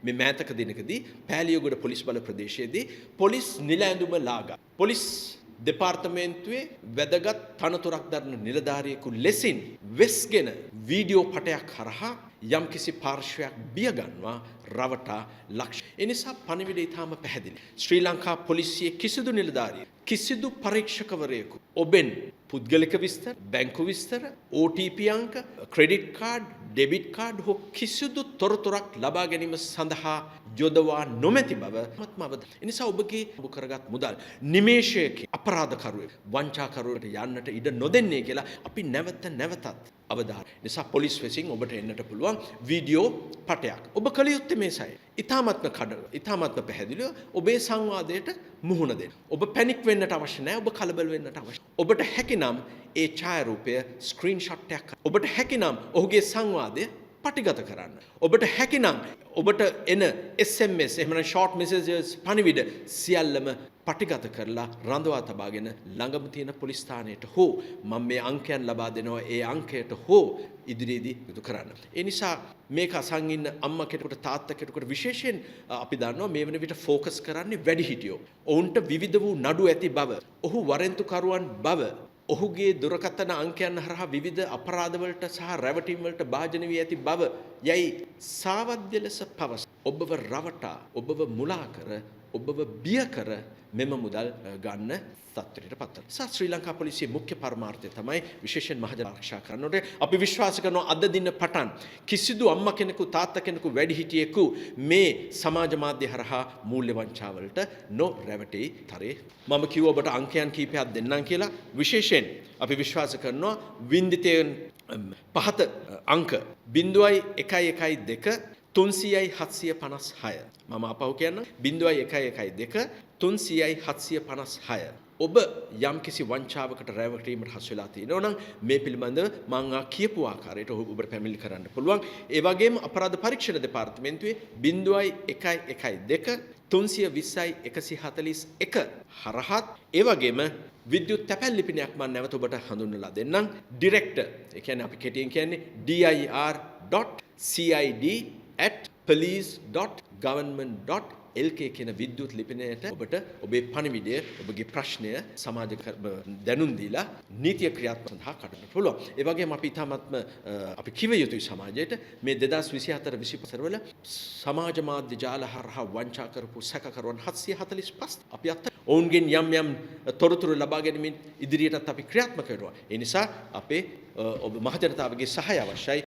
මේ මෑතක දිනකදී පෑලියගොඩ පොලිස් බල ප්‍රදේශයේදී පොලිස් නිල ඇඳුම ලාගා පොලිස් දෙපාර්තමේන්තුවේ වැදගත් තනතුරක් දරන නිලධාරියෙකු ලෙසින් වෙස්ගෙන වීඩියෝ පටයක් හරහා යම්කිසි පාර්ශ්වයක් බියගන්වා රවටා ලක්ෂ. ඒ නිසා පණිවිඩය ඊටාම පැහැදිලි. ශ්‍රී ලංකා පොලිසියේ කිසිදු නිලධාරියෙකු කිසිදු පරීක්ෂකවරයෙකු ඔබෙන් පුද්ගලික විස්තර, බැංකු විස්තර, OTP අංක, ක්‍රෙඩිට් කාඩ්, ඩෙබිට් කාඩ් හෝ කිසිදු තොරතුරක් ලබා ගැනීම සඳහා යොදවා නොමැති බව මත්මවද. ඒ නිසා ඔබගේ ඔබ කරගත් මුදල් නිමේෂයකින් අපරාධකරුවෙක් වංචාකරුවෙකුට යන්නට ඉඩ නොදෙන්නේ කියලා අපි නැවතත් අවධානය. නිසා පොලිස් විසින් ඔබට එන්නට පුළුවන් වීඩියෝ පටයක්. ඔබ කළ යුත්තේ මේසයි. ඉතාමත්ම පැහැදිලිව ඔබේ සංවාදයට මුහුණ දෙන්න. ඔබ පැනික් වෙන්නට අවශ්‍ය නැහැ. ඔබ කලබල වෙන්නට අවශ්‍ය. ඔබට හැකිනම් ඒ ඡායාරූපය ස්ක්‍රීන්ෂොට් එකක්. ඔබට හැකිනම් ඔහුගේ සංවාදය පටිගත කරන්න. ඔබට හැකිනම් ඔබට එන SMS එහෙම නැත්නම් short messages පණිවිඩ සියල්ලම පටිගත කරලා රඳවා තබාගෙන ළඟම තියෙන පොලිස් ස්ථානයට හෝ මම මේ අංකයන් ලබා දෙනවා ඒ අංකයට හෝ ඉදිරියේදී යොදු කරන්න. ඒ නිසා මේක අසන් ඉන්න අම්මා කෙනෙකුට තාත්තා කෙනෙකුට විශේෂයෙන් අපි දන්නවා මේ වෙන විට ફોකස් කරන්නේ වැඩිහිටියෝ. ඔවුන්ට විවිධ වූ නඩු ඇති බව, ඔහු වරෙන්තුකරුවන් බව, ඔහුගේ දුරකථන අංකයන් හරහා විවිධ අපරාධවලට සහ රැවටීම් වලට භාජන වී ඇති බව යයි සාවද්‍ය ලෙස පවස. ඔබව රවටා, ඔබව මුලා කර, ඔබව බිය කර මෙම මුදල් ගන්න තත්ත්වයට පත් වෙනවා. ශ්‍රී ලංකා පොලිසියේ මුඛ්‍ය පරමාර්ථය තමයි විශේෂයෙන් මහජන ආරක්ෂා කරනකොට අපි විශ්වාස කරනවා අද දින පටන් කිසිදු අම්මා කෙනෙකු තාත්තා කෙනෙකු වැඩිහිටියෙකු මේ සමාජ මාධ්‍ය හරහා මූල්‍ය වංචාවලට නොරැවටි තරේ. මම කිව්ව ඔබට අංකයන් කීපයක් දෙන්නම් කියලා. විශේෂයෙන් අපි විශ්වාස කරනවා වින්දිතයෙන් පහත අංක 0.112 300යි 756. මම අපහු කියන්න 0.112 300යි 756. ඔබ යම් කිසි වංචාවකට රැවටීමට හසු වෙලා තියෙනවා නම් මේ පිළිබඳව මම කියපු ආකාරයට ඔබට පැමිණිලි කරන්න පුළුවන්. ඒ වගේම අපරාධ පරීක්ෂණ දෙපාර්තමේන්තුවේ 0.112 320යි 141 හරහත් ඒ වගේම විද්‍යුත් තැපැල් ලිපිනයක් මම නැවත ඔබට හඳුන්වලා දෙන්නම්. ඩිරෙක්ටර් ඒ කියන්නේ අපි කෙටියෙන් කියන්නේ dir.cid@police.government.lk කියන විද්‍යුත් ලිපිනයට ඔබට ඔබේ පණිවිඩය, ඔබගේ ප්‍රශ්නය සමාජ දැනුම් දීලා නීතිය ක්‍රියාත්මක සඳහා කටයුතු පුළුවන්. ඒ වගේම අපි තාමත්ම අපි කිව යුතුයි සමාජයට මේ 2024-25 වල සමාජ මාධ්‍ය ජාල හරහා වංචා කරපු සැකකරුවන් 745 අපි අත්ත ඔවුන්ගෙන් යම් තොරතුරු ලබා ගැනීමෙන් ඉදිරියටත් අපි ක්‍රියාත්මක වෙනවා. ඒ නිසා අපේ ඔබ මහජනතාවගේ සහාය අවශ්‍යයි.